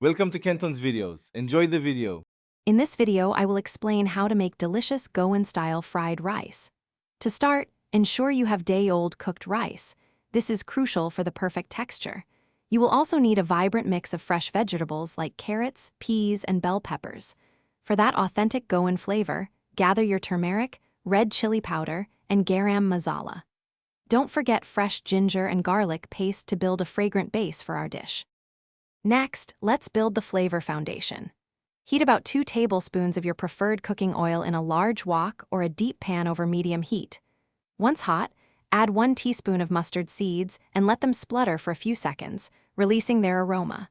Welcome to Kenton's videos. Enjoy the video. In this video, I will explain how to make delicious Goan-style fried rice. To start, ensure you have day-old cooked rice. This is crucial for the perfect texture. You will also need a vibrant mix of fresh vegetables like carrots, peas, and bell peppers. For that authentic Goan flavor, gather your turmeric, red chili powder, and garam masala. Don't forget fresh ginger and garlic paste to build a fragrant base for our dish. Next, let's build the flavor foundation. Heat about 2 tablespoons of your preferred cooking oil in a large wok or a deep pan over medium heat. Once hot, add 1 teaspoon of mustard seeds and let them splutter for a few seconds, releasing their aroma.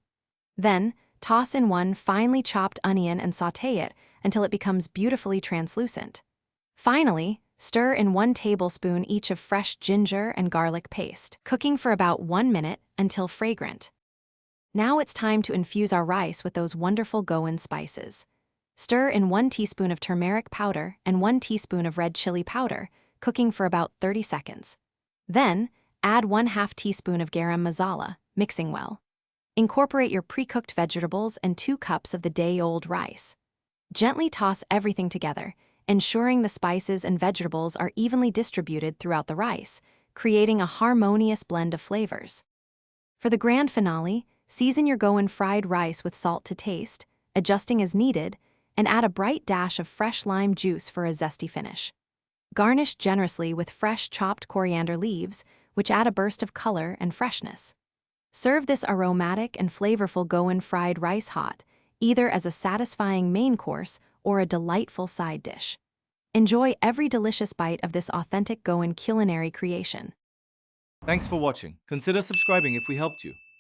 Then, toss in 1 finely chopped onion and sauté it until it becomes beautifully translucent. Finally, stir in 1 tablespoon each of fresh ginger and garlic paste, cooking for about 1 minute until fragrant. Now it's time to infuse our rice with those wonderful Goan spices. Stir in 1 teaspoon of turmeric powder and 1 teaspoon of red chili powder, cooking for about 30 seconds. Then, add 1/2 teaspoon of garam masala, mixing well. Incorporate your pre-cooked vegetables and 2 cups of the day-old rice. Gently toss everything together, ensuring the spices and vegetables are evenly distributed throughout the rice, creating a harmonious blend of flavors. For the grand finale, season your Goan fried rice with salt to taste, adjusting as needed, and add a bright dash of fresh lime juice for a zesty finish. Garnish generously with fresh chopped coriander leaves, which add a burst of color and freshness. Serve this aromatic and flavorful Goan fried rice hot, either as a satisfying main course or a delightful side dish. Enjoy every delicious bite of this authentic Goan culinary creation. Thanks for watching. Consider subscribing if we helped you.